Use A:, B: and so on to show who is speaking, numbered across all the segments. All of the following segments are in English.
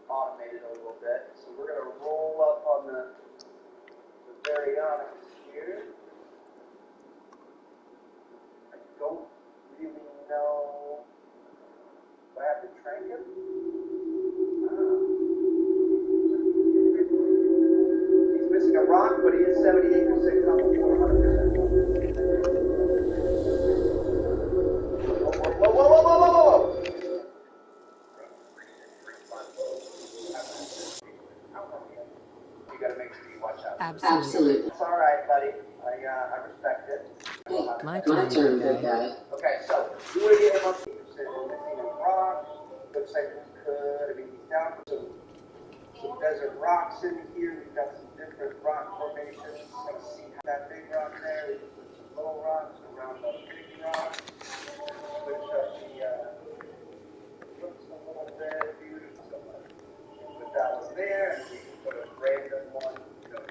A: Automated a little bit. So we're going to roll up on the baryonyx here. I don't really know. Do I have to trank him? He's missing a rock, but he is 78% on the 400%. Whoa, whoa, whoa, whoa, whoa, whoa, whoa! You gotta make sure you watch out.
B: Absolutely.
A: It's alright, buddy. I respect it.
B: My turn, big guy.
A: Okay, so we want to get him up to 80%. We're missing a rock. Looks like we could. I mean, he's down for some desert rocks in here. We've got some different rock formations. Let's see that big rock there. We can put some little rocks around the big rock. Switch up the looks a little bit. Beautiful. Put that one there, and we can put a random one,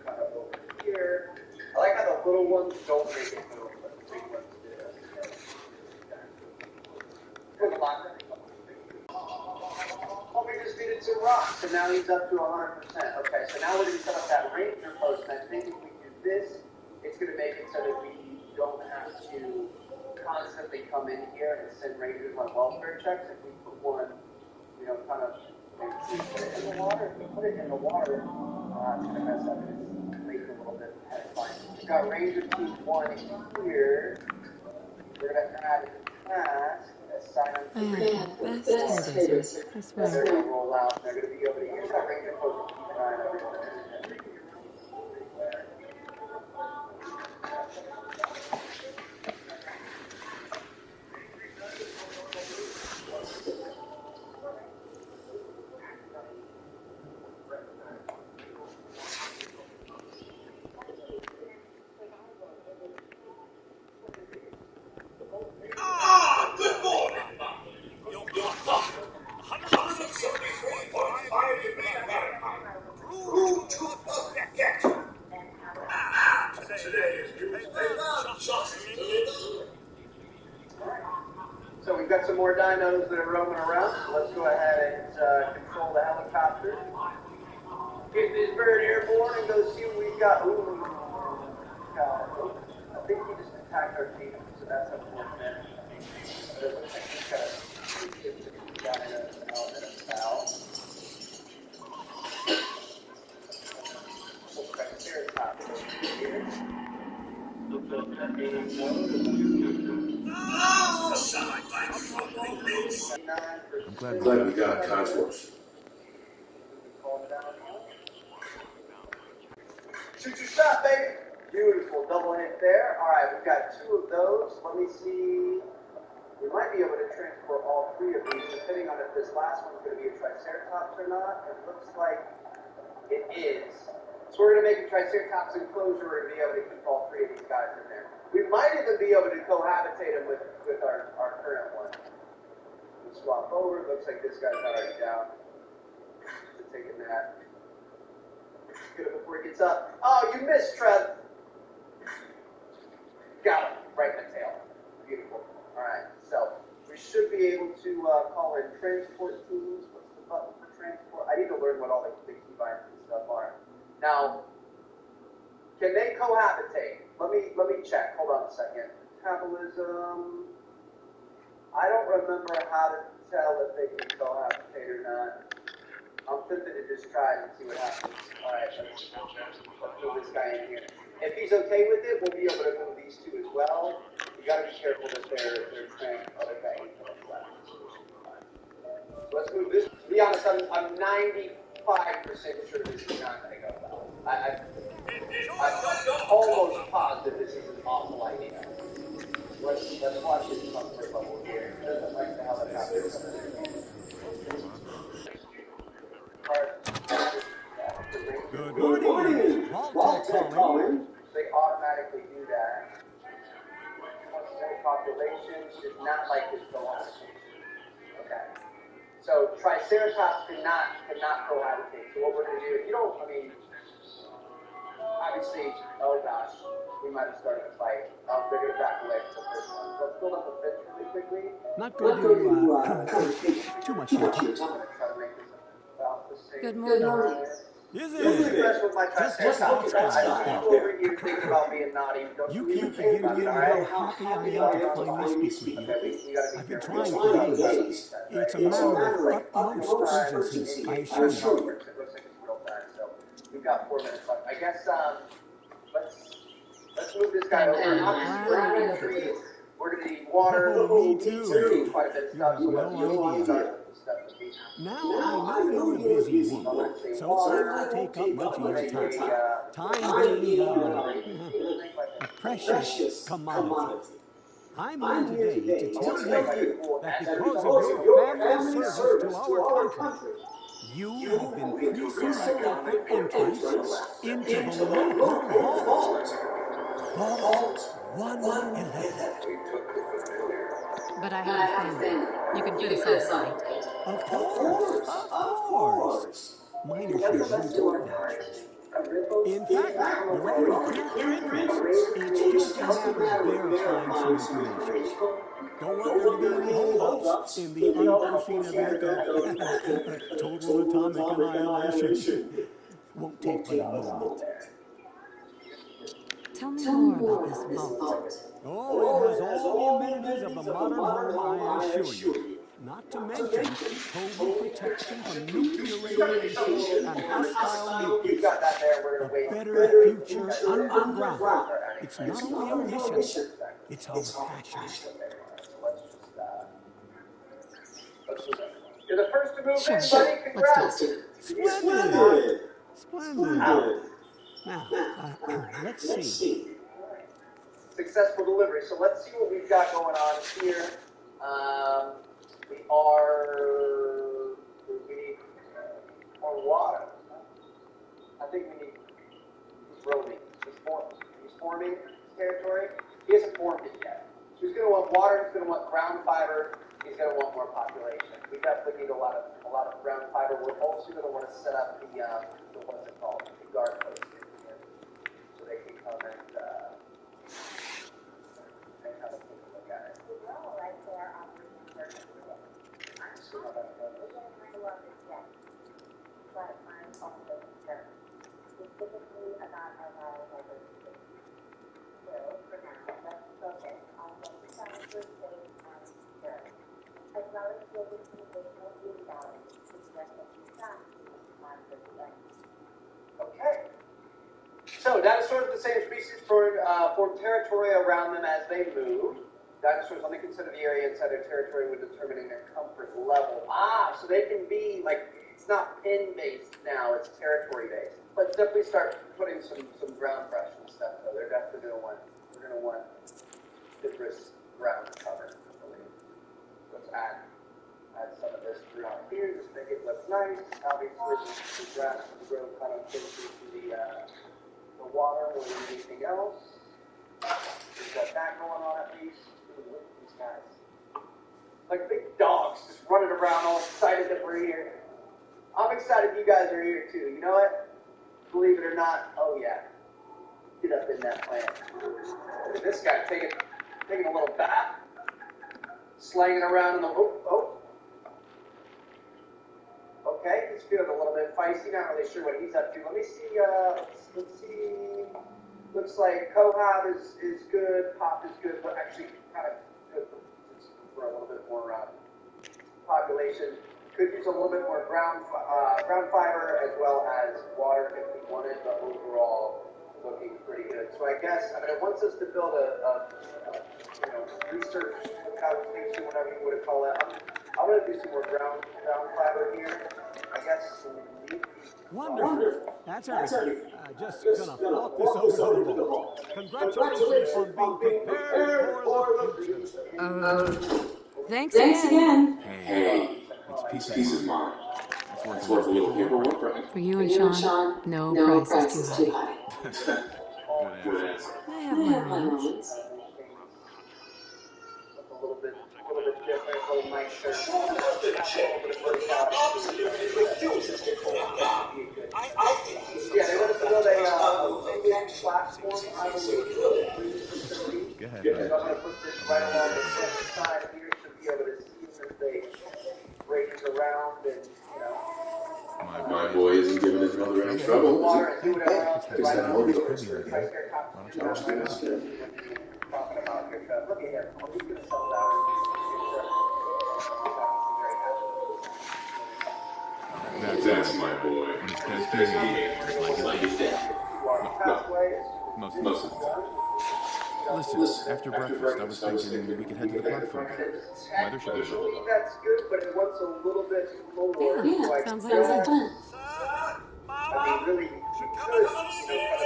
A: kind of over here. I like how the little ones don't make it move, but the big ones do. Put a lot there. Oh, we just needed some rocks, and now he's up to 100%. Okay, so now we're going to set up that ranger post, and I think if we do this, it's going to make it so that we don't have to constantly come in here and send rangers on welfare checks. If we put one, kind of, maybe put it in the water. If we put it in the water, it's going to mess up. It's leaking a little bit. That's fine. We've got Ranger Team 1 here. We're going to add a task.
B: I have the best hairdressers, I swear.
A: They're going to roll out. They're going to be over here. Here's our Ranger post. Keep an eye on everything. So we've got some more dinos that are roaming around. So let's go ahead and control the helicopter. Get this bird airborne and go see what we've got. Ooh, I think he just attacked our team, so that's unfortunate. But it looks like he's got a dino out and about. We'll try to Triceratops over here.
C: I'm glad we got a time for us.
A: Shoot your shot, baby. Beautiful, double hit there. All right, we've got 2 of those. Let me see. We might be able to transport all 3 of these, depending on if this last one's going to be a Triceratops or not. It looks like it is. So we're going to make a Triceratops enclosure. We're going to be able to keep all 3 of these guys in there. We might even be able to cohabitate them with our current one. We swap over. Looks like this guy's already down. Just taking that. Get it before he gets up. Oh, you missed, Trev. Got him. Right in the tail. Beautiful. All right. So we should be able to call in transport teams. What's the button for transport? I need to learn what all the keybinds and stuff are. Now, can they cohabitate? Let me check. Hold on a second. Metabolism. I don't remember how to tell if they can cohabitate or not. I'm tempted to just try and see what happens. All right, let's move this guy in here. If he's okay with it, we'll be able to move these 2 as well. You got to be careful that they're training other guys. So let's move this. To be honest, I'm 95% sure this is not going to go well. I'm almost positive this is an awful idea. Let's watch this comfort bubble here. It doesn't like the helicopter.
D: Good morning. Vault calling.
A: They automatically do that. Population should not like this cohabitation. Okay. So Triceratops cannot cohabitate. So what we're going to do, if you don't, obviously, oh gosh, we might have started a fight. They're going to back away from the first one. Let's build up a fence really quickly.
D: Not going to take too much of your time.
A: I'm going to try to same.
B: Good morning.
D: Is
A: Don't be
D: it?
A: impressed with my
D: Just look at
A: triceratops.
D: that
A: I see
D: guy.
A: you over here thinking about being naughty. Don't
D: You
A: you even
D: can't
A: think
D: begin to
A: about it, all
D: realize
A: right?
D: how happy I am to finally speak with you.
A: Okay, we gotta be
D: I've been
A: careful.
D: trying
A: We
D: for
A: don't talk about
D: days.
A: these things, right?
D: It's a matter of utmost urgency, I assure you.
A: It looks like it's real time, so we've got 4 minutes left. I guess let's move this guy over. Obviously, we're gonna need trees. We're gonna need water.
D: Oh, me too.
A: Quite a bit of
D: You
A: stuff.
D: have
A: So
D: no
A: let's
D: idea.
A: start with the stuff that we
D: Now, I know you're a busy woman, so I won't take up much of your time. Time being a precious commodity. I'm here today to tell you that because of your family service to our country, you have been pre-selected for entrance into the local vault. Vault 111.
B: But I have a thing. You can fit us all, right?
D: Of course. Minor shouldn't, naturally. In fact, you're already cleared for entrance. It's just a matter of verifying some information. Don't want there to be any holdups in the unforeseen event of total atomic annihilation. Won't take but a moment.
B: Tell me more about this vault.
D: Oh, it has all the amenities of the modern home, I assure you. Not to mention total protection from nuclear radiation and hostile
A: You've
D: mutants.
A: got that there. We're
D: A
A: gonna wait.
D: better future underground. It's not only our mission, it's our passion.
A: You're the first to move
B: Sure.
A: in, buddy. Congrats.
D: Splendid. Now, let's see.
A: Successful delivery. So let's see what we've got going on here. We need more water. I think we need roaming. He's forming his territory. He hasn't formed it yet. So he's going to want water. He's going to want ground fiber. He's going to want more population. We definitely need a lot of ground fiber. We're also going to want to set up the what's it called? The guard post here, so they can come and have a quick look at it. See how that goes. Okay. So dinosaurs, the same species, form territory around them as they move. Dinosaurs only consider the area inside their territory when determining their comfort level. So they can be like, it's not pin-based now, it's territory-based. Let's definitely start putting some ground brush and stuff, though. They're definitely going to want vigorous ground cover, I believe. Let's add some of this throughout here, just make it look nice. Obviously, the grass will grow kind of closer to the water more than anything else. We've got that going on at least. Ooh, look at these guys. Like big dogs just running around all excited that we're here. I'm excited you guys are here too. You know what? Believe it or not, oh yeah. Get up in that plant. Look at this guy taking a little bath. Slanging around in the Okay, he's feeling a little bit feisty. Not really sure what he's up to. Let me see. Let's see. Looks like Kohab is good. Pop is good, but actually kind of good for a little bit more population. Could use a little bit more ground fiber as well as water if we wanted, but overall looking pretty good. So I guess it wants us to build a research station, whatever you want to call it. I'm going to do some more ground fiber here. I guess.
D: Wonderful. That's everything. Just gonna flop this over to the vault. Congratulations on being prepared for the future.
B: Thanks again.
C: Hey, it's peace of mind. It's worth a little paperwork, right?
B: For you and Sean, no price is too high.
C: Good answer.
B: I have my moments.
A: A little bit different, a little nicer. Yeah, they want us to build a platform, I believe.
D: Go ahead,
A: Because I'm going to put this right along the side here to be able to see if they range around and,
C: My boy isn't giving his mother any trouble.
A: Water and do whatever else.
C: Fix that motor door.
A: Talking about your truck. Look at him. Oh, he's gonna settle down.
C: That's my boy.
E: That's best behavior.
C: Like his dad.
E: Most of the time. Listen, after breakfast, I was thinking we could head to the park for a bit. Weather should be good.
A: That's good, but it wants a little bit more.
B: Yeah, sounds like fun.
A: I mean, really, you could, kind of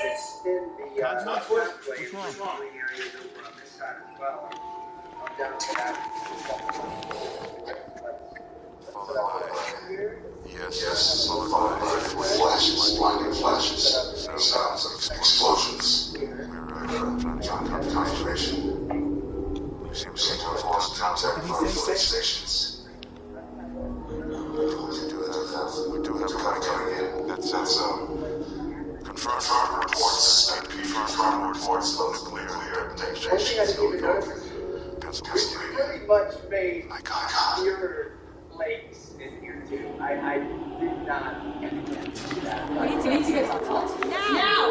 A: extend the pathway from the growing areas over on this side as well. I'm down to that.
F: Yes, followed by flashes, blinding flashes, sounds of explosions. We're trying to have a conversation. We seem to have lost contact with the police stations. We do have a guy coming in. That's confirmed reports. Confirmed reports of nuclear detonation going on. Pennsylvania.
A: Pretty much made clearer lakes in here too. I did not get that.
B: We need to get now!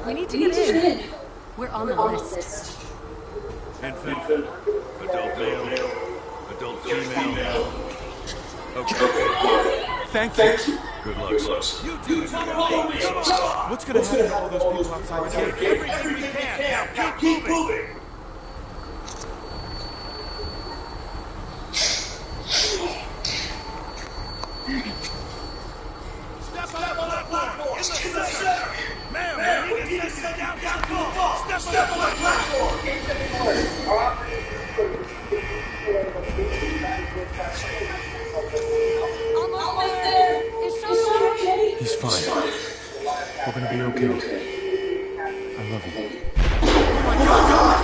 B: We need to get in. We're on the list.
G: Infant, adult male, adult female. Okay. Thank you. Good luck, son. You two, what's gonna happen to all those people outside the gate? Everything we can. Now keep moving. Step on the platform. In the center. Ma'am, we need to send you down to the floor. Step on the platform.
B: Almost there. Is Sean okay?
E: He's fine. We're gonna be okay. I love you.
G: Oh my God!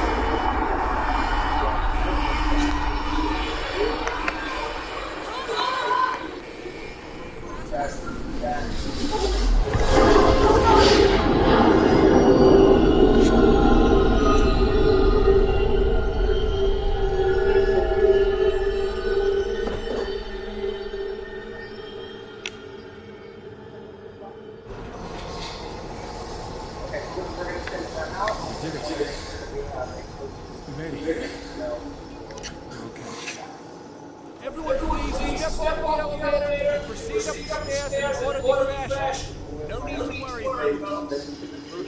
H: Everyone please step off the elevator and proceed up the stairs in orderly fashion. No need to worry, folks.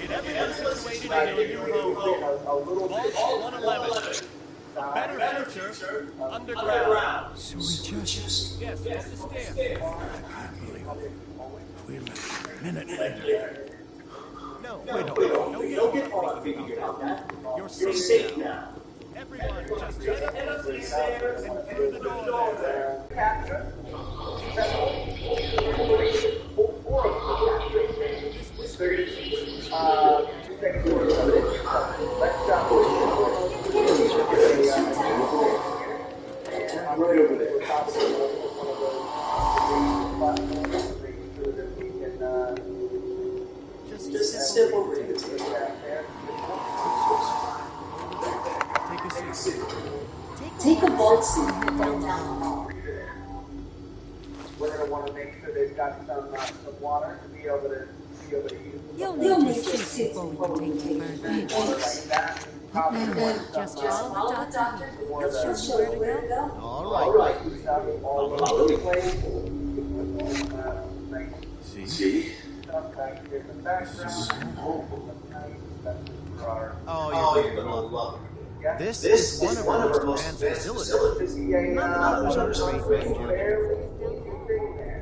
H: Get everyone situated in your new home. Vault 111. A better future underground.
D: So we just...
H: Yes, up the stairs.
D: I can't believe it. We're a minute later.
H: No, don't get hard thinking about that. You're safe now. Everyone, just head up the stairs and through the door there.
A: Capture. I'm right over there. Just step over to the table.
I: Take a vault seat and head down the hall.
A: We're going to want to make sure they've got some water to be able to use.
B: You'll need to see before we can take the bird. Just follow the doctor. He'll show you where to go.
A: All right. All over the place.
C: See?
A: Oh, you're going to love it.
H: This is one of our most advanced facilities. Not that others aren't great, mind you.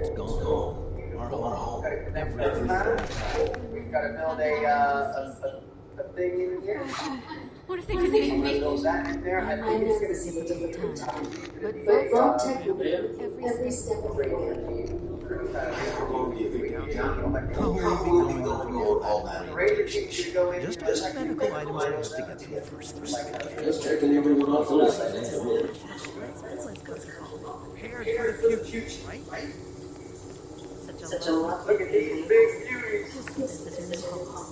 H: It's gone. Our home. Everything.
A: We've got to build a thing in here.
B: What if they can make me?
A: Build that in there. I think it's going to be
B: time. But
I: But technically, every step of the way.
C: How long do you think it'll take?
H: Oh, we'll be going over all that. Just those medical items we have to get through first.
C: Just checking everyone off the list.
H: Prepared for the future, right?
B: Such a lot.
A: Look at these big beauties.
B: This is your new home.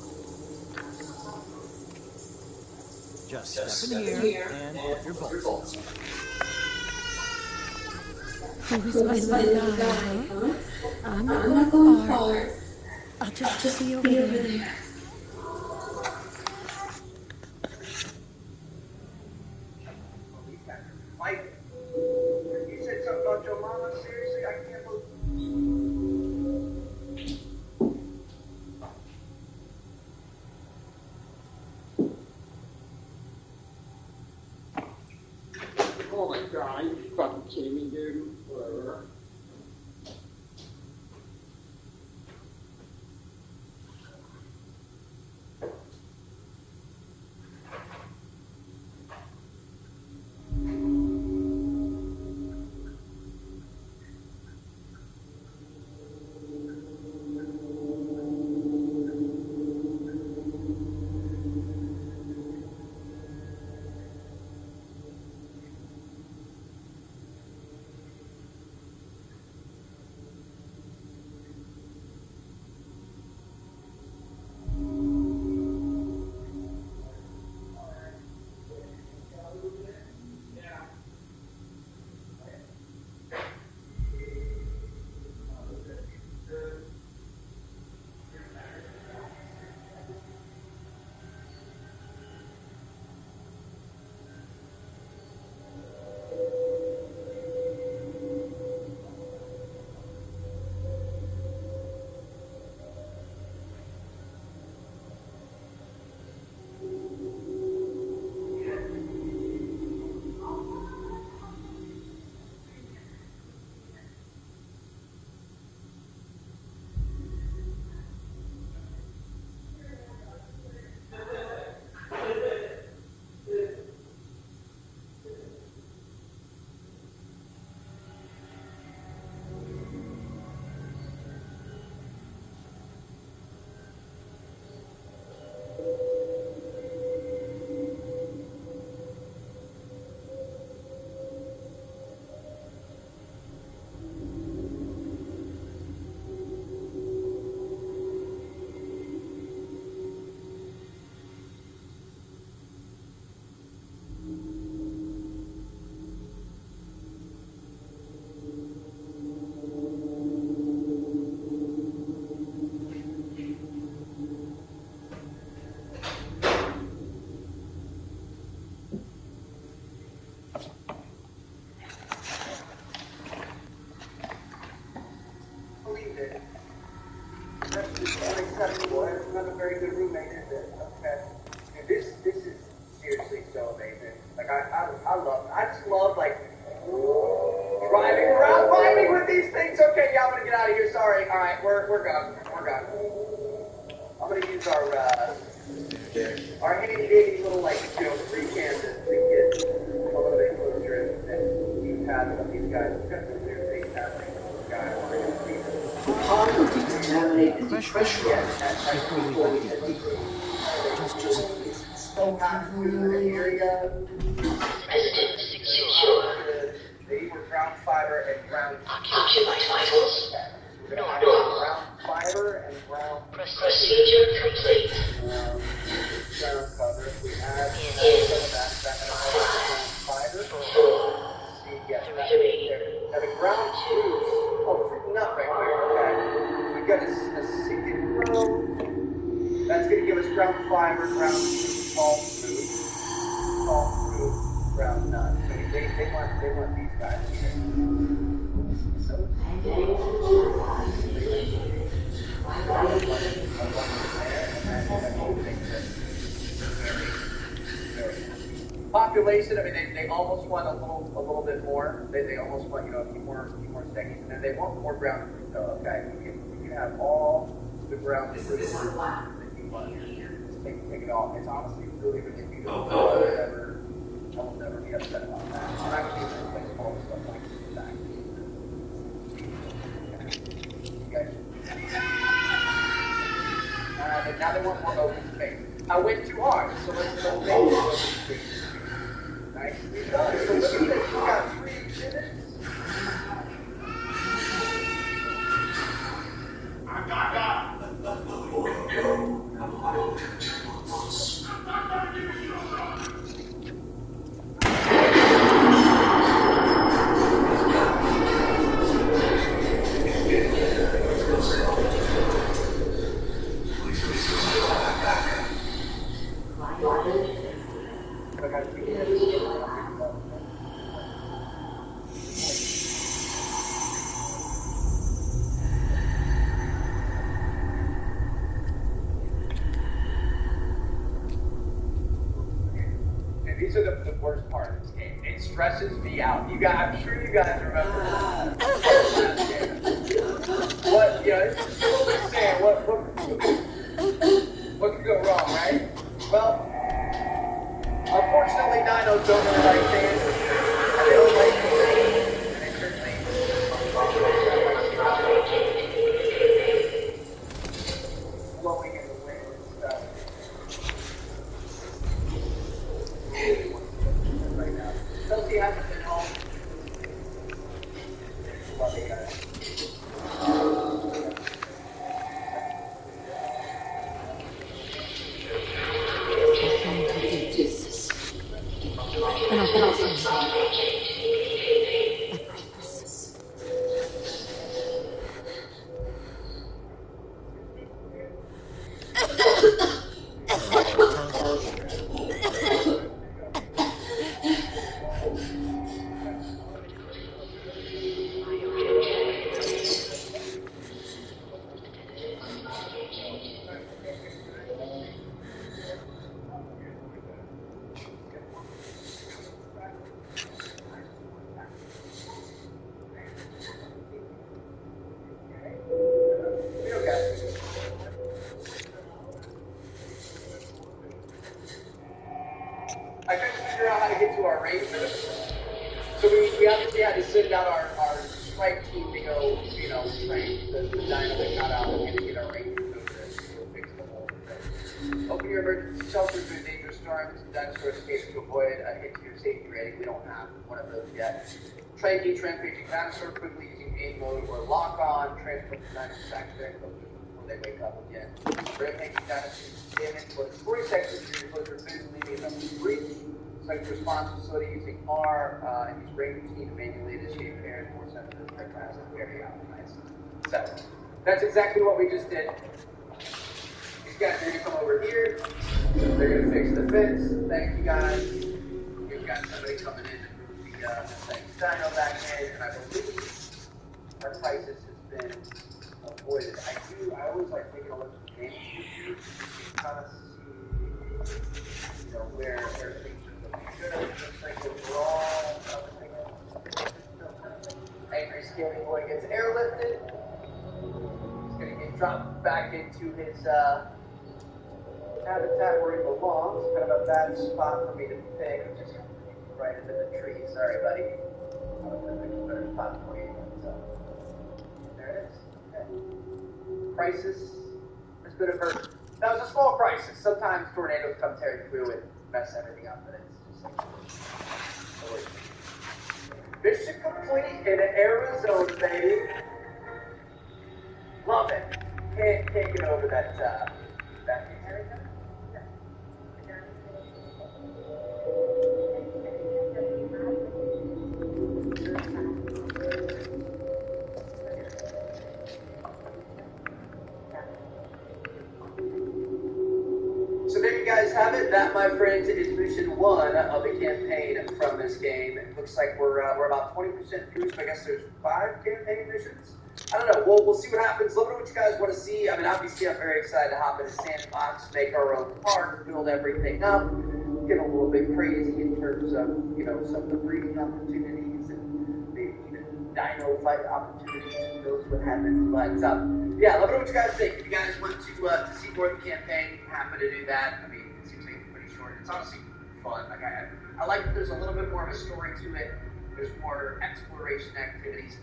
H: Just step in here and put your bolts.
B: Who's my guy, huh? I'm not going far. I'll just be over there.
A: Mike, you said something about your mama? Seriously, I can't believe.
J: Oh my god, you fucking kidding me, dude? Whatever.
A: Unacceptable. It's not a very good roommate, is it? Okay. Dude, this is seriously so amazing. Like I just love like driving with these things. Okay, yeah, I'm gonna get out of here. Sorry. All right, we're gone. We're gone. I'm gonna use our handy dandy little like free canvas to get a little bit closer and keep tabs on these guys. We've got some new things happening with these guys.
I: How would you decontaminate the pressure
H: Before we get deep.
A: So happy in the area.
I: Resident secure.
A: They were ground fiber and ground.
I: Occupied vitals.
A: We're gonna have ground fiber and ground.
I: Procedure complete.
A: Ground cover. We add some of that ground fiber. Now the ground tubes. Oh, not right here. Okay. We've got a second row. That's going to give us ground fiber, ground tall through ground nut. So they want these guys here. So population, I mean, they almost want a little bit more. They almost want, a few more seconds, and then they want more ground fruit, though. Okay, you can have all the ground fruit that you want. Just take it all. It's honestly really beautiful. I will never be upset about that. I'm not going to replace all the stuff like that. You guys. Now they want more open space. I went too hard, so let's make it open space. Nicely done. So look at this. We got 3 exhibits.
F: I got it.
A: These are the worst part of this game. It stresses me out. I'm sure you guys remember last game. What, it's what we're saying. What could go wrong, right? Well, unfortunately, dinos don't really like things. And they don't like things. And they certainly blowing in the wind and stuff. Right now. Chelsea hasn't been home. Love you guys.
B: And I'll promise. I
A: couldn't figure out how to get to our rangers, so we obviously had to send out our strike team to go, train the dino that got out and get our rangers over there to fix the whole thing. Open your emergency shelters through dangerous storms and dinosaur escapes to avoid a hit to your safety rating. We don't have one of those yet. Tracking, transpaging dinosaur quickly using aim mode or lock on, transport the dinosaur back to their enclosures before they wake up again. Breaking dinosaurs damage for the 40 seconds of your enclosure, food leaving them to breathe. Select response facility using R and use range routine to manually initiate air and more sensitive bypass and very optimized. So that's exactly what we just did. These guys are going to come over here. They're going to fix the fence. Thank you guys. We've got somebody coming in to move the dino back in, and I believe our crisis has been avoided. I always like taking a look at the game to kind of see, where things are looking good. Looks like overall, angry scaly boy gets airlifted. He's going to get dropped back into his habitat where he belongs. Kind of a bad spot for me to pick, just right into the tree. Sorry, buddy. I was going to pick a better spot for you. So, there it is. Okay. Crisis has been averted. That was a small crisis. Sometimes tornadoes come tearing through and mess everything up, but it's just mission complete in Arizona, baby. Love it. Can't get over that Arizona. So there you guys have it. That, my friends, is mission 1 of the campaign from this game. It looks like we're about 20% through, so I guess there's 5 campaign missions. I don't know. We'll see what happens. Let me know what you guys want to see. I mean, obviously, I'm very excited to hop in the sandbox, make our own park, build everything up. get a little bit crazy in terms of, some of the breeding opportunities and maybe even dino fight opportunities, who knows what happens. But, yeah, let me know what you guys think. If you guys want to see more of the campaign, happy to do that. I mean, it seems like it's pretty short. It's honestly fun. Like, I like that there's a little bit more of a story to it. There's more exploration activities.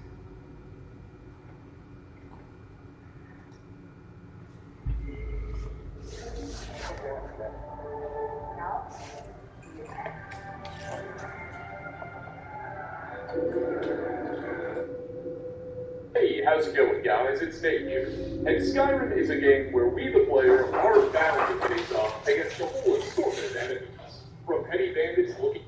K: Hey, how's it going, guys? It's Nate here. And Skyrim is a game where we, the player, are bound to face off against a whole assortment of enemies. From petty bandits looking...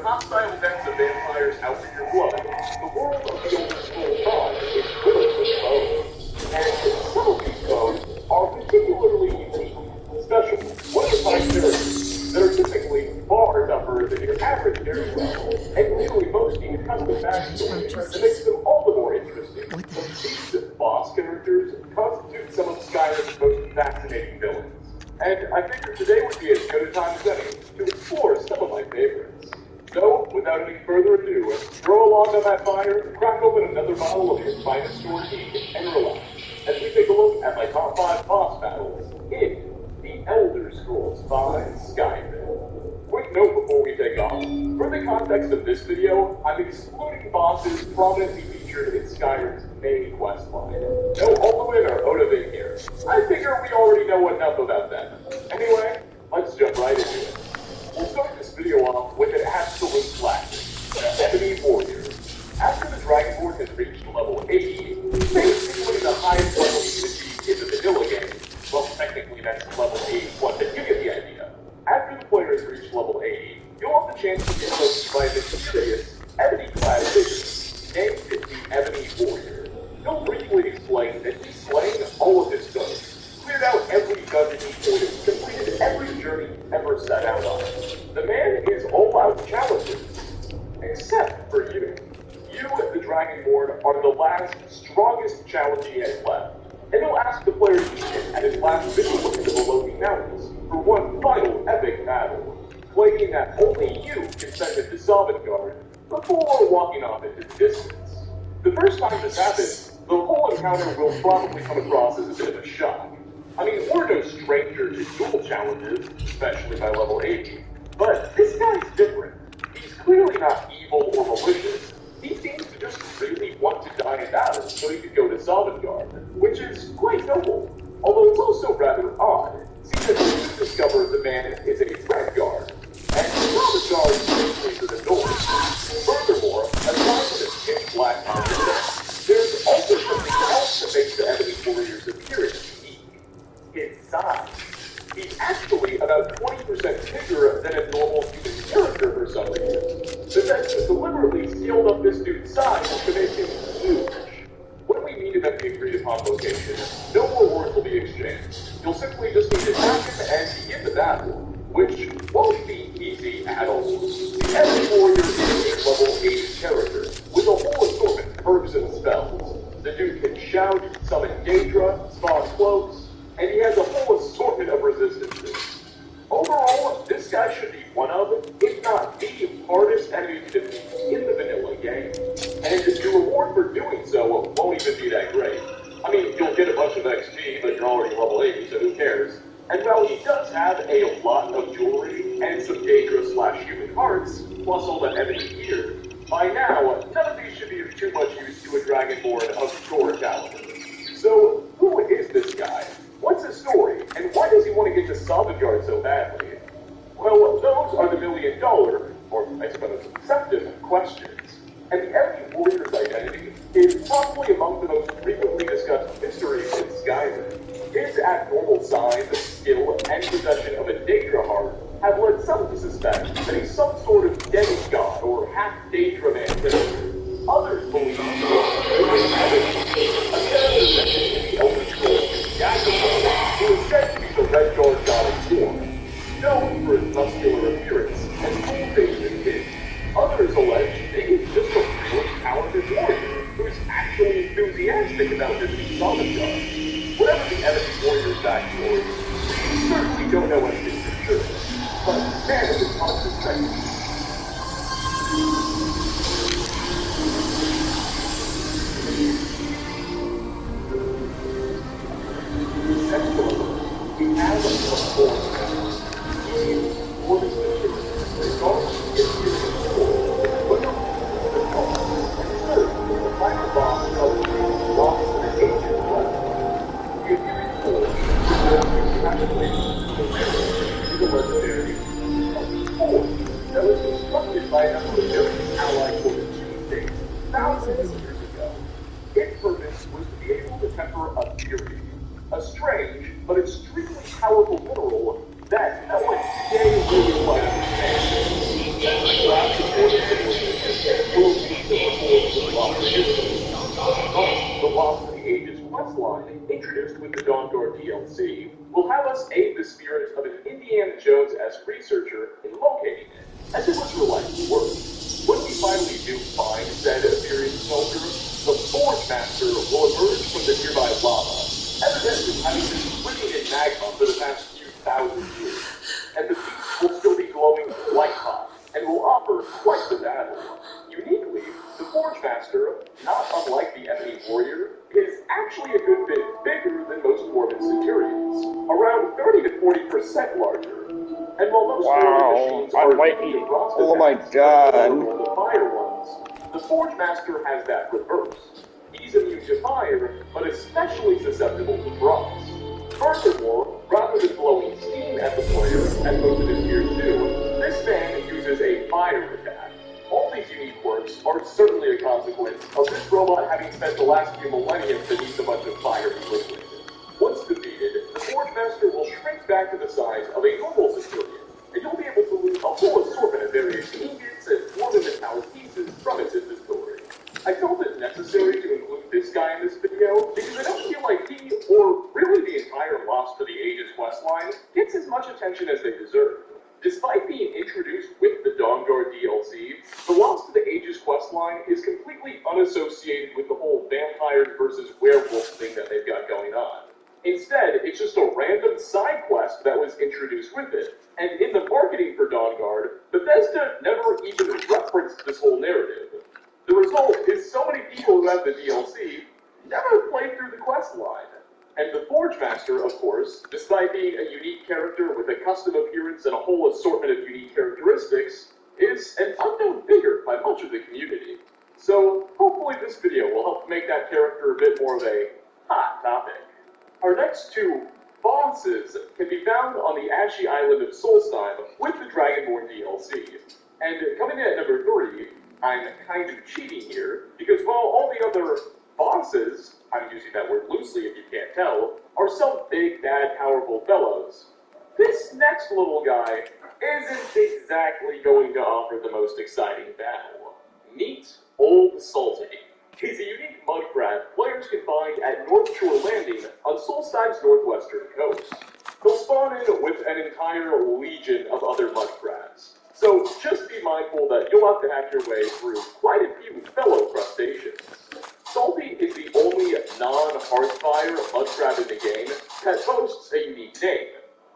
K: hostile dens of vampires out for your blood, the world of the old school fog is riddled with bones. And some of these bones are particularly unique, special, one-of-a-kind characters that are typically far tougher than your average dairy well, and usually boasting a custom backstory that makes them all the more interesting. These boss characters constitute some of Skyrim's most fascinating villains. And I figured today would be as good a time as any to explore some of my favorites. So, without any further ado, throw a log on that fire, crack open another bottle of your finest stored tea, and relax, as we take a look at my top 5 boss battles in The Elder Scrolls V Skyrim. Quick note before we take off, for the context of this video, I'm excluding bosses prominently featured in Skyrim's main questline. No Ultimate or Odovin here. I figure we already know enough about them. Anyway, let's jump right into it. We'll start this video off with an absolute classic, the Ebony Warrior. After the Dragonborn has reached level 80, basically the highest level you can achieve in the vanilla game. Well, technically that's level 81, but you get the idea. After the player has reached level 80, you'll have the chance to get approached by a mysterious, ebony-clad figure, named the Ebony Warrior. He'll briefly explain that he's slaying all of his ghosts, cleared out every dungeon he could, and completed every journey he ever set out on. The man is all out challenges, except for you. You, the Dragonborn, are the last, strongest challenge he has left, and he'll ask the player to meet him at his last vigil in the Below Mountains for one final epic battle, claiming that only you can send him to Sovngarde before walking off into the distance. The first time this happens, the whole encounter will probably come across as a bit of a shock. I mean, we're no stranger to duel challenges, especially by level 80, but this guy's different. He's clearly not evil or malicious. He seems to just really want to die in battle so he could go to Sovngarde, which is quite noble, although it's also rather odd, seeing that you discover the man is a Redguard, more than a normal human character for some reason. Bethesda deliberately scaled up this dude's size to make him huge. When we meet him at the agreed-upon location, no more words will be exchanged. You'll simply just need to attack him and begin the battle, which won't be easy at all. The Enemy Warrior is a level 8 character, with a whole assortment of herbs and spells. The dude can shout, summon Daedra, spawn cloaks, and he has a whole assortment of resistances. Overall, this guy should be one of, if not the hardest enemy to defeat in the vanilla game. And your reward for doing so won't even be that great. I mean, you'll get a bunch of XP, but you're already level 80, so who cares? And while he does have a lot of jewelry and some Daedra/human hearts, plus all the ebony gear, by now, none of these should be of too much use to a Dragonborn of short caliber. So, who is this guy? What's his story, and why does he want to get to Sovngarde so badly? Well, those are the million-dollar, or I suppose deceptive, questions. And the Enemy Warrior's identity is probably among the most frequently discussed mysteries in Skyrim. His abnormal size, skill, and possession of a Daedra heart have led some to suspect that he's some sort of demigod or half-Daedra man character. Others believe he's the Elder Scrolls Jackal, who is said to be the Red Guard god of war, known for his muscular appearance and cool-faced kid. Others allege that he's just a really talented warrior who's actually enthusiastic about visiting Sovngarde. Whatever the Enemy Warrior's backstory, we certainly don't know anything for sure. But man, is it fun to speculate. Essentially, he has a form. He is for this material, regardless of his years of school, but no the call. And third, the final boss of the lost in an ancient quest. The Ethereal Force is practically the legendary force that was constructed by a number of different allied fortitude states thousands of years ago. Its purpose was to be able to temper a fury, a strange but extremely powerful mineral that no one today really quite understands. The Lost in the Ages questline, introduced with the Dawnguard DLC, will have us aid the spirit of an Indiana Jones-esque researcher in locating it, as if it were likely work. When we finally do find said Imperial soldier, the Forge Master will emerge from the nearby lava, evidently having been swimming in magma for the past few thousand years, and the beast will still be glowing white hot, and will offer quite the battle. Uniquely, the Forge Master, not unlike the Enemy Warrior, is actually a good bit bigger than most Dwarven Centurions, around 30 to 40% larger. And while most machines are the
L: oh my god,
K: the fire ones, the Forge Master has that reversed. He's immune to fire, but especially susceptible to frost. Furthermore, rather than blowing steam at the player, as most of his gears do, this man uses a fire attack. All these unique quirks are certainly a consequence of this robot having spent the last few millennia beneath a bunch of fiery liquid. Once defeated, the Forge Master will shrink back to the size of a normal Centurion, and you'll be able to loot a whole assortment of various ingots and Dwarven metallic pieces from its inventory. I felt it necessary to include this guy in this video because I don't feel like he, or really the entire Lost to the Ages questline, gets as much attention as they deserve. Despite being introduced with the Dawnguard DLC, the Lost to the Ages questline is completely unassociated with the whole vampires versus werewolves thing that they've got going on. Instead, it's just a random side quest that was introduced with it, and in the marketing for Dawnguard, Bethesda never even referenced this whole narrative. The result is so many people who have the DLC never played through the quest line. And the Forge Master, of course, despite being a unique character with a custom appearance and a whole assortment of unique characteristics, is an unknown figure by much of the community. So hopefully this video will help make that character a bit more of a hot topic. Our next two bosses can be found on the Ashy Island of Solstheim with the Dragonborn DLC. And coming in at number 3, I'm kind of cheating here, because while all the other bosses, I'm using that word loosely if you can't tell, are some big, bad, powerful fellows, this next little guy isn't exactly going to offer the most exciting battle. Meet Old Salty. He's a unique mud crab players can find at North Shore Landing on Solstice's northwestern coast. They'll spawn in with an entire legion of other mud crabs, so just be mindful that you'll have to hack your way through quite a few fellow crustaceans. Salty is the only non-Hearthfire mud crab in the game that boasts a unique name,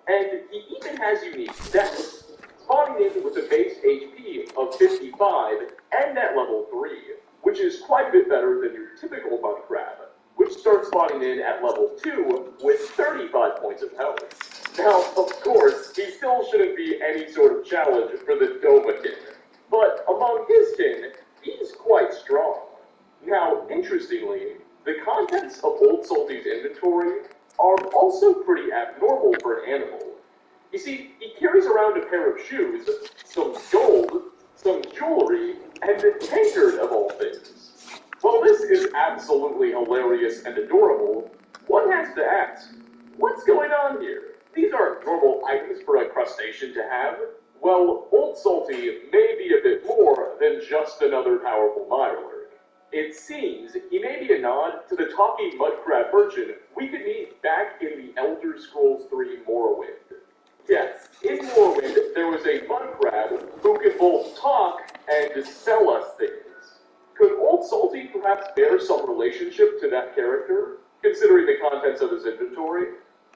K: and he even has unique stats, spawning in with a base HP of 55 and net level 3, which is quite a bit better than your typical mud crab, which starts spawning in at level 2 with 35 points of health. Now, of course, he still shouldn't be any sort of challenge for the Domakin, but among his kin, he's quite strong. Now, interestingly, the contents of Old Salty's inventory are also pretty abnormal for an animal. You see, he carries around a pair of shoes, some gold, some jewelry, and a tankard of all things. While this is absolutely hilarious and adorable, one has to ask, what's going on here? These aren't normal items for a crustacean to have. Well, Old Salty may be a bit more than just another powerful mirelurk. It seems he may be a nod to the talking mud crab merchant we could meet back in the Elder Scrolls III Morrowind. Yes, in Morrowind, there was a mud crab who could both talk and sell us things. Could Old Salty perhaps bear some relationship to that character, considering the contents of his inventory?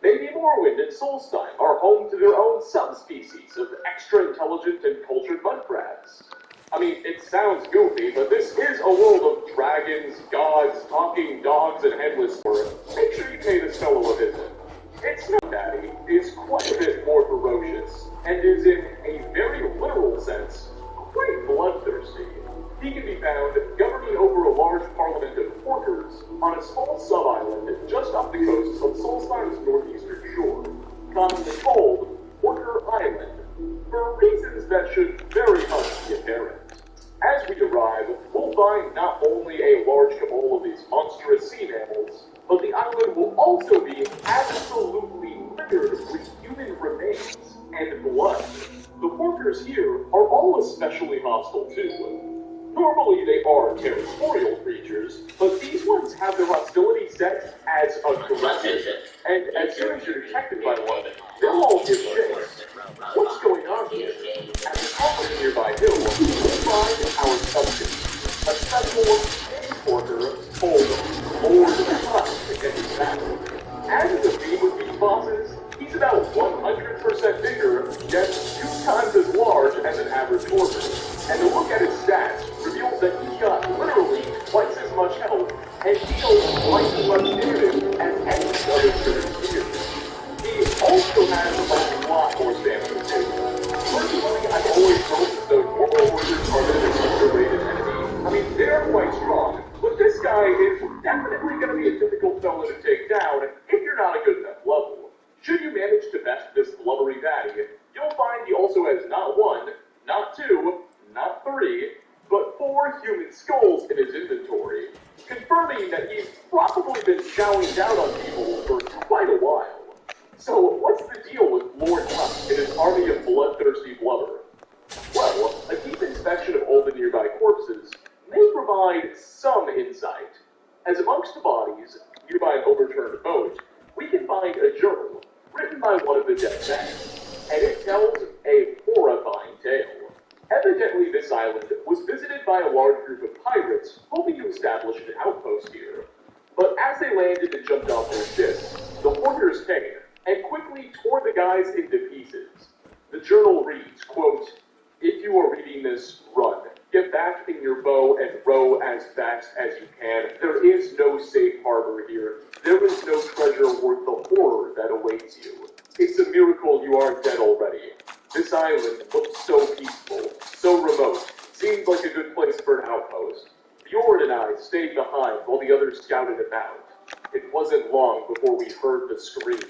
K: Maybe Morrowind and Solstheim are home to their own subspecies of extra-intelligent and cultured mud crabs. I mean, it sounds goofy, but this is a world of dragons, gods, talking dogs, and headless sword. Make sure you pay this fellow a visit. Its Snow Daddy is quite a bit more ferocious, and is in a very literal sense, quite bloodthirsty. He can be found governing over a large parliament of porkers on a small sub-island just off the coast of Solstice's northeastern shore, commonly called Porker Island, for reasons that should very much be apparent. As we arrive, we'll find not only a large cabal of these monstrous sea mammals, but the island will also be absolutely littered with human remains and blood. The porkers here are all especially hostile too. Normally they are territorial creatures, but these ones have their hostility set as aggressive, and as soon as you're detected by one, they'll all give chase. What's going on here? At the top of the nearby hill, we find our substance, a special mini porker called Lord Trust against his battle. As is a theme with these bosses, he's about 100% bigger, yet 2 times as large as an average porker. And a look at his stats reveals that he's got literally twice as much health and deals twice as much damage as any other critter here. He also has a lot more stamina too. Personally, I've always felt as though normal warriors are an underrated enemy. I mean, they're quite strong, but this guy is definitely going to be a difficult fellow to take down if you're not a good enough level. Should you manage to best this blubbery baddie, you'll find he also has not 1, not 2, not 3, but 4 human skulls in his inventory, confirming that he's probably been chowing down on people for quite a while. So, what's the deal with Lord Tusk and his army of bloodthirsty blubber? Well, a deep inspection of all the nearby corpses may provide some insight. As amongst the bodies, nearby an overturned boat, we can find a journal written by one of the dead men, and it tells a horrifying tale. Evidently, this island was visited by a large group of pirates hoping to establish an outpost here. But as they landed and jumped off their ships, the porkers came and quickly tore the guys into pieces. The journal reads, quote, "If you are reading this, run. Get back in your bow and row as fast as you can. There is no safe harbor here. There is no treasure worth the horror that awaits you. It's a miracle you aren't dead already. This island looks so peaceful, so remote, seems like a good place for an outpost. Fjord and I stayed behind while the others scouted about. It wasn't long before we heard the screams.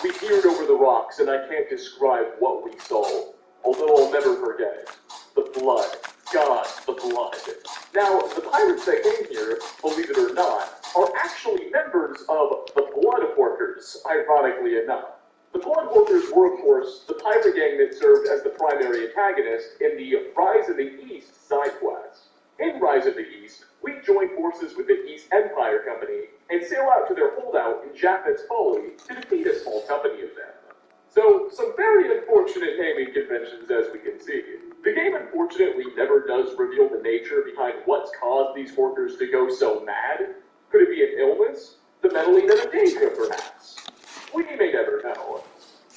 K: We peered over the rocks, and I can't describe what we saw, although I'll never forget it. The blood. God, the blood." Now, the pirates that came here, believe it or not, are actually members of the Blood Porkers, ironically enough. The Blood Workers were, of course, the pirate gang that served as the primary antagonist in the Rise of the East side quest. In Rise of the East, we join forces with the East Empire Company and sail out to their holdout in Japhet's Folly to defeat a small company of them. So, some very unfortunate naming conventions, as we can see. The game unfortunately never does reveal the nature behind what's caused these workers to go so mad. Could it be an illness? The meddling of a danger, perhaps? We may never know.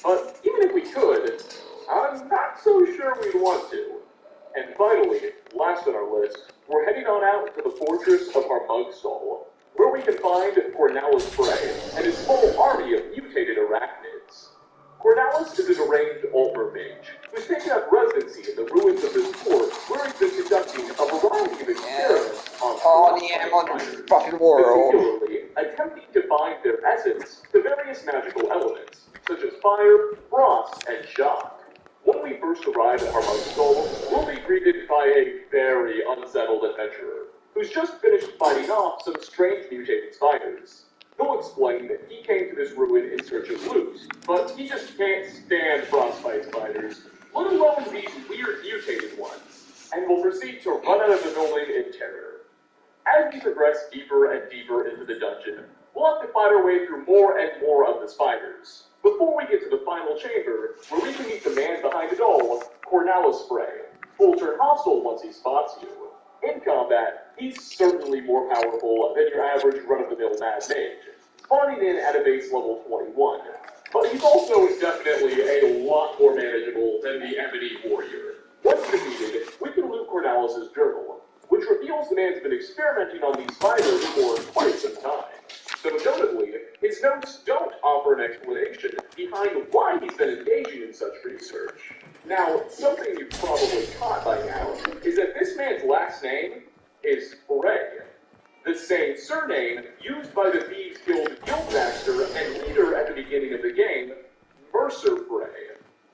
K: But even if we could, I'm not so sure we'd want to. And finally, last on our list, we're heading on out to the fortress of Harmugstall, where we can find Cornelius Frey and his full army of mutated arachnids. Cornelius is a deranged Altmer mage, who's taken up residency in the ruins of this fort, where he's been conducting a variety of experiments on the
A: fucking world.
K: particularly attempting to bind their essence to various magical elements, such as fire, frost, and shock. When we first arrive at Harmugstall, we'll be greeted by a very unsettled adventurer, who's just finished fighting off some strange mutated spiders. He'll explain that he came to this ruin in search of loot, but he just can't stand frostbite spiders, let alone these weird mutated ones, and will proceed to run out of the building in terror. As we progress deeper and deeper into the dungeon, we'll have to fight our way through more and more of the spiders, before we get to the final chamber, where we can meet the man behind it all, Cornelius Frey, who will turn hostile once he spots you. In combat, he's certainly more powerful than your average run-of-the-mill mad mage, spawning in at a base level 21. But he's also definitely a lot more manageable than the Ebony Warrior. Once defeated, we can loot Cornelius' journal, which reveals the man's been experimenting on these spiders for quite some time. So notably, his notes don't offer an explanation behind why he's been engaging in such research. Now, something you've probably caught by now is that this man's last name is Frey, the same surname used by the Thieves Guild guildmaster and leader at the beginning of the game, Mercer Frey.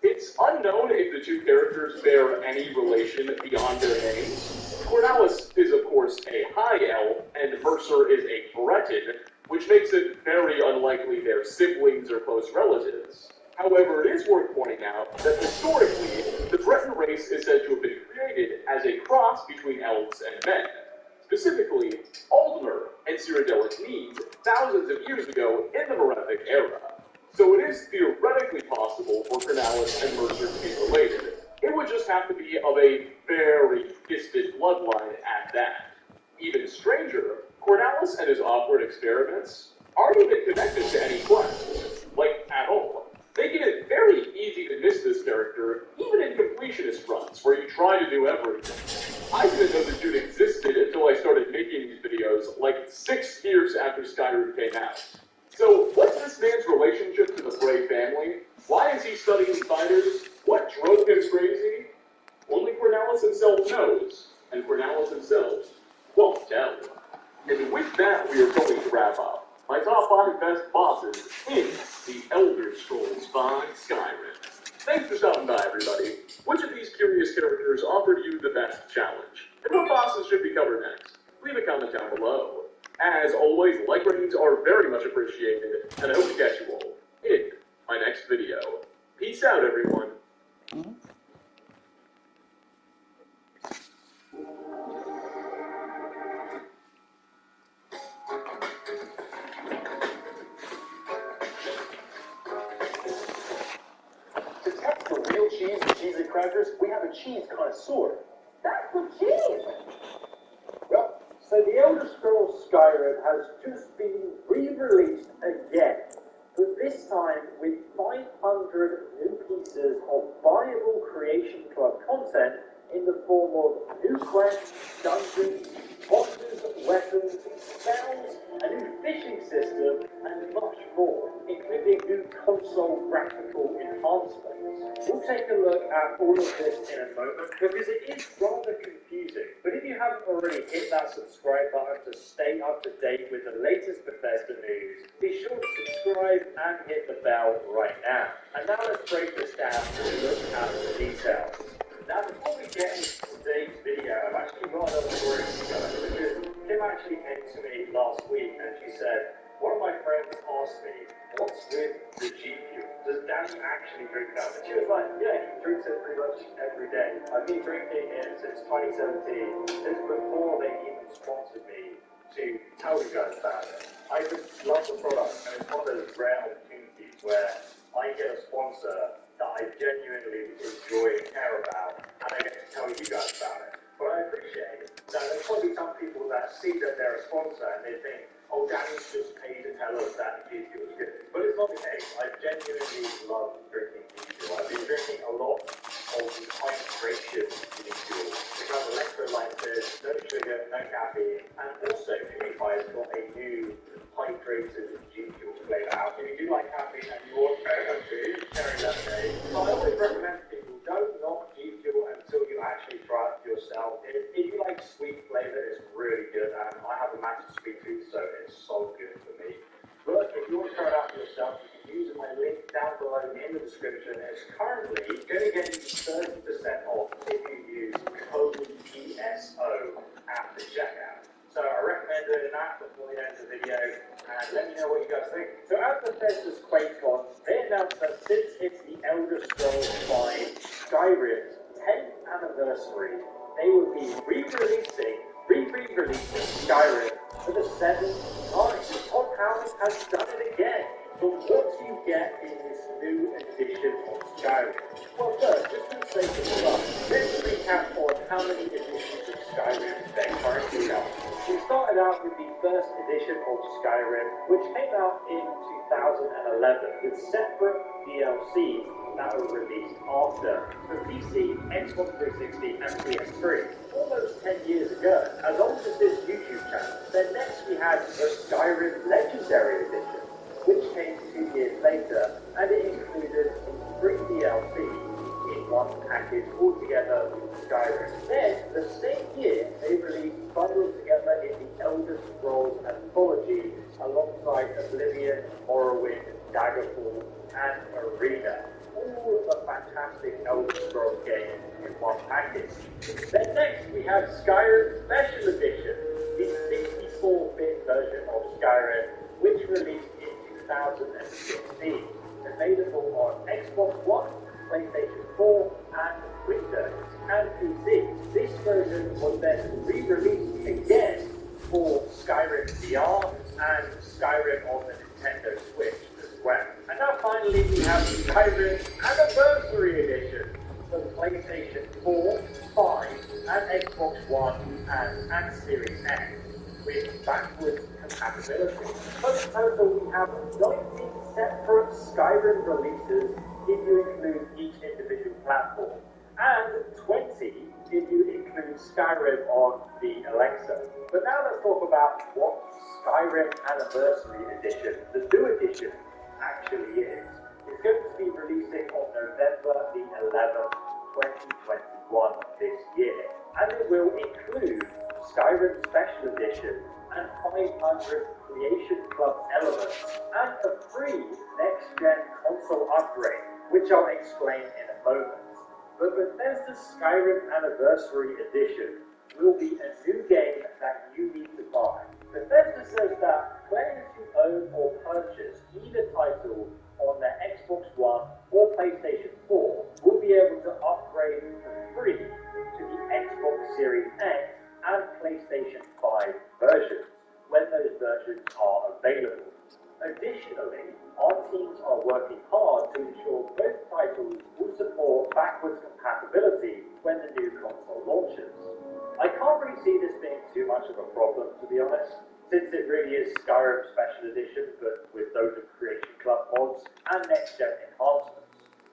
K: It's unknown if the two characters bear any relation beyond their names. Cornelius is, of course, a High Elf, and Mercer is a Breton, which makes it very unlikely they're siblings or close relatives. However, it is worth pointing out that historically, the Breton race is said to have been created as a cross between elves and men. Specifically, Aldmer and Cyrodiilic Mead thousands of years ago in the Merethic era. So it is theoretically possible for Cornelius and Mercer to be related. It would just have to be of a very distant bloodline at that. Even stranger, Cornelius and his awkward experiments aren't even connected to any quest, like at all. Making it very easy to miss this character, even in completionist runs, where you try to do everything. I didn't know this dude existed until I started making these videos, like 6 years after Skyrim came out. So, what's this man's relationship to the Frey family? Why is he studying spiders? What drove him crazy? Only Cornelius himself knows, and Cornelius himself won't tell. And with that, we are going to wrap up my top 5 best bosses in the Elder Scrolls V Skyrim. Thanks for stopping by, everybody. Which of these curious characters offered you the best challenge? And what bosses should be covered next? Leave a comment down below. As always, like ratings are very much appreciated, and I hope to catch you all in my next video. Peace out, everyone.
L: To test for real cheese and cheesy crackers, we have a cheese connoisseur. That's the cheese! Well, so the Elder Scrolls Skyrim has just been re-released again, but this time with 500 new pieces of viable Creation Club content in the form of new quests, dungeons, bosses, weapons, spells, a new fishing system, and much more, including new console graphical enhancements. We'll take a look at all of this in a moment, because it is rather confusing. But if you haven't already hit that subscribe button to stay up to date with the latest Bethesda news, be sure to subscribe and hit the bell right now. And now let's break this down and look at the details. Now, before we get into today's video, I've actually got another story to go because Kim actually came to me last week and she said, one of my friends asked me, what's with the G Fuel? Does Danny actually drink that? And she was like, yeah, he drinks it pretty much every day. I've been drinking it since 2017, since before they even sponsored me to tell you guys about it. I just love the product, and it's one of those rare opportunities where I get a sponsor that I genuinely enjoy and care about, and I get to tell you guys about it. But I appreciate that there's probably some people that see that they're a sponsor and they think, oh, Danny's just paid to tell us that G Fuel is good. But it's not the case. I genuinely love drinking G Fuel. I've been drinking a lot of the hydration G Fuel. It has electrolytes, no sugar, no caffeine, and also PewDiePie has got a new hydrated G Fuel flavor out. If you do like caffeine and you want cherry lemonade, so I always recommend people don't knock G Fuel until you actually try it yourself. If you like sweet flavor, it's really good, and I have a massive sweet tooth, so it's so good for me. But if you want to try it out for yourself, you can use my link down below in the description. It's currently going to get you 30% off if you use code PSO at the checkout. So I recommend doing that before the end of the video, and let me know what you guys think. So at Bethesda's QuakeCon, they announced that since it's the Elder Scrolls V Skyrim's 10th anniversary, they will be re-releasing Skyrim for the 7th time. Todd Howard has done it again. But what do you get in this new edition of Skyrim? Well, first, just for the sake of fun, let's recap on how many editions of Skyrim there currently are. We started out with the first edition of Skyrim, which came out in 2011 with separate DLCs that were released after for PC, Xbox 360 and PS3. Almost 10 years ago, as old as this YouTube channel, then next we had the Skyrim Legendary Edition, which came 2 years later, and it included 3 DLCs in one package altogether with Skyrim. Then, the same year, they released bundled together in the Elder Scrolls Anthology alongside Oblivion, Morrowind, Daggerfall, and Arena. All of the fantastic Elder Scrolls games in one package. Then next we have Skyrim Special Edition, the 64-bit version of Skyrim, which released in 2016. Available on Xbox One, PlayStation 4, and Windows, and PC. This version was then re-released again for Skyrim VR and Skyrim on the Nintendo Switch as well. And now finally we have Skyrim Anniversary Edition for the PlayStation 4, 5, and Xbox One and Series X with backwards compatibility. So in total we have 19 separate Skyrim releases if you include each individual platform, and 20 if you include Skyrim on the Alexa. But now let's talk about what Skyrim Anniversary Edition, the new edition, actually is. It's going to be releasing on November the 11th, 2021 this year, and it will include Skyrim Special Edition and 500 Creation Club elements, and a free next-gen console upgrade, which I'll explain in a moment. But Bethesda's Skyrim Anniversary Edition will be a new game that you need to buy. Bethesda says that players who own or purchase either title on their Xbox One or PlayStation 4 will be able to upgrade for free to the Xbox Series X and PlayStation 5 versions when those versions are available. Additionally, our teams are working hard to ensure both titles will support backwards compatibility when the new console launches. I can't really see this being too much of a problem, to be honest, since it really is Skyrim Special Edition, but with loads of Creation Club mods and next-gen enhancements.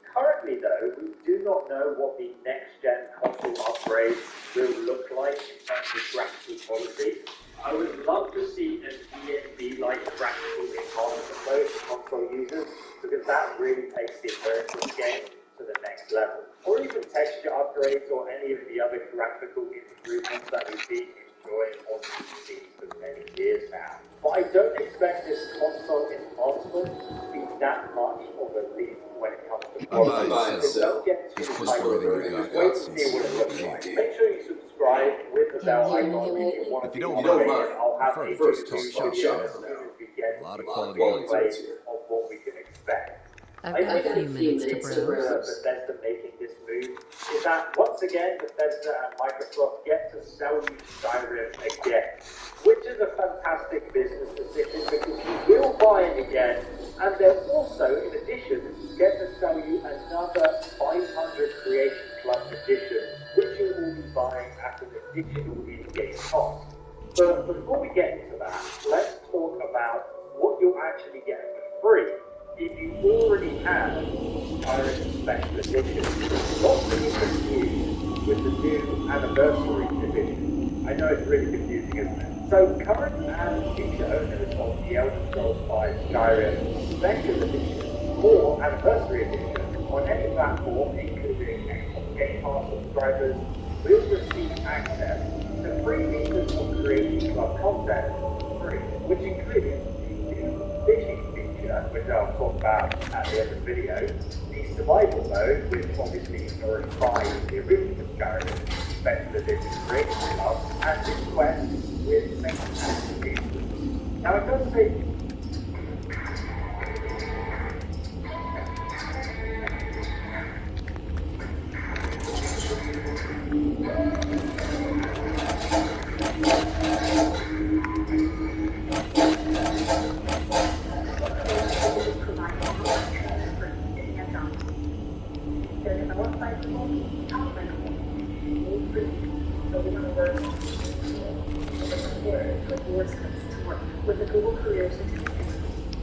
L: Currently, though, we do not know what the next-gen console upgrade will look like in terms of graphical quality. I would love to see a DNB-like graphical enhancement mode for console users, because that really takes the experience of the game to the next level. Or even texture upgrades or any of the other graphical improvements that we've been enjoying on PC for many years now. But I don't expect this console enhancement to be that much of a leap when it comes to quality. So don't get too hyped over it. Just wait to see what it looks like. Make sure you subscribe with the
A: bell icon. If you want
G: If
A: to
G: you
A: be
G: don't
A: on
G: mind,
A: it, I'll have
G: prefer
A: a
G: to just
A: preview
G: talk
A: video
G: shop
A: as
G: for
A: soon
G: now.
A: as we get
G: A lot of
A: the
G: quality
A: gameplay
G: games here.
A: of what we can expect.
B: I've got a few minutes to browse.
L: Bethesda making this move is that once again Bethesda and Microsoft get to sell you Skyrim again, which is a fantastic business decision because you will buy it again, and they'll also, in addition, get to sell you another 500 Creation Club edition, which you will be buying at an additional in-game cost. But before we get into that, let's talk about what you'll actually get for free if you already have Skyrim Special Edition, not to be confused with the new Anniversary Edition. I know it's really confusing, isn't it? So current and future owners of the Elder Scrolls V Skyrim Special Edition or Anniversary Edition on any platform, including Xbox Game Pass subscribers, will receive access to free pieces of Creation Club content for free, which includes the new fishing feature, which I'll talk about at the end of the video, the survival mode, which obviously you can already find in the original Skyrim Special Edition Creation Club, and this quest with main activities. Now it does say
I: They're developed by people, taught by people, made for you. So we want to work with your skills to work with the Google Career Certificate.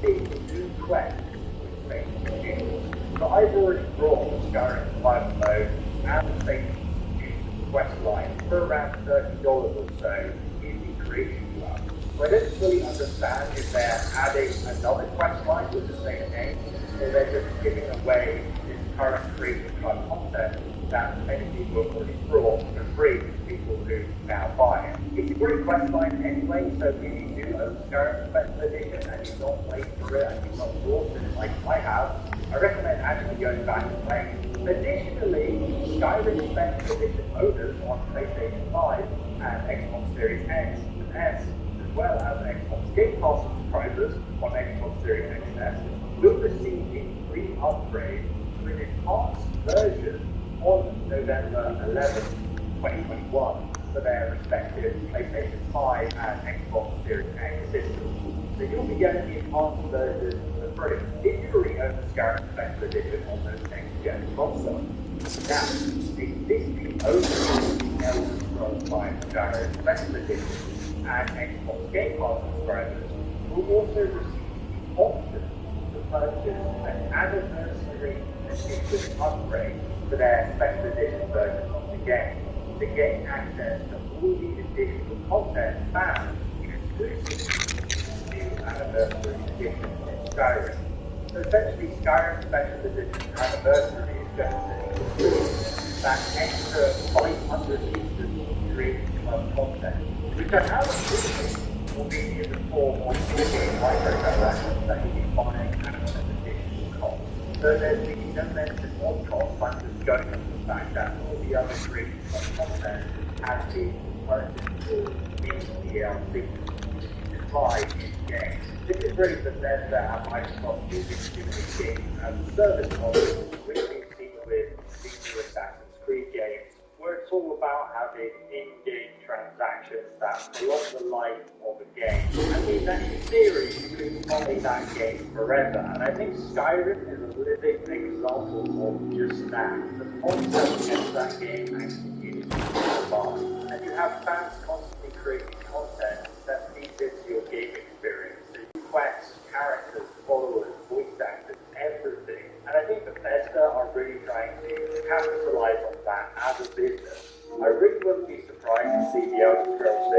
L: the new quest with main activities. So I've already brought the Skyrim survival mode and the safety quest line for around $30 or so in the Creation Club. So I don't fully understand if they're adding another quest line with the same name, or they're just giving away this current Creation Club content that many people have already brought for free to people who now buy it. It's a great quest line anyway, so if you do own Skyrim Special Edition and you've not played for it and you've not bought it like I have, I recommend actually going back and playing. Additionally, Skyrim Special Edition owners on PlayStation 5 and Xbox Series X and S, as well as Xbox Game Pass subscribers on Xbox Series X and S, will receive a free upgrade to an enhanced version on November 11, 2021 for their respective PlayStation 5 and Xbox Series X systems. So you'll be getting the enhanced version for free if you already own the Skyrim Special Edition on those next-gen consoles. Now, existing owners of the Elder Scrolls V Skyrim Special Edition and Xbox Game Pass subscribers will also receive the option to purchase an Anniversary Edition upgrade for their Special Edition version of the game to gain access to all the additional content found in exclusive new Anniversary Edition in Skyrim. So essentially, Skyrim Special Edition Anniversary is going to include that extra 500 pieces of Creation Club content, which I have a feeling will be in the form of in-game microtransactions that you'll be buying at an additional cost. So there's the no mention of cost, I'm just going on the fact that all the other Creation Club content has been purchased in DLC to try in game. This is really Bethesda and Microsoft using the game as a service model, which we've seen with the new Assassin's Creed games, where it's all about having in-game transactions that prolong the life of a game. I mean that in theory you could play that game forever, and I think Skyrim is a living example of just that. The concept of that game actually is survive, and you have fans constantly creating content that feeds into your game experience. Quests, characters, followers, voice actors, everything. And I think Bethesda are really trying to capitalize on that as a business. I really wouldn't be surprised to see the Elder Scrolls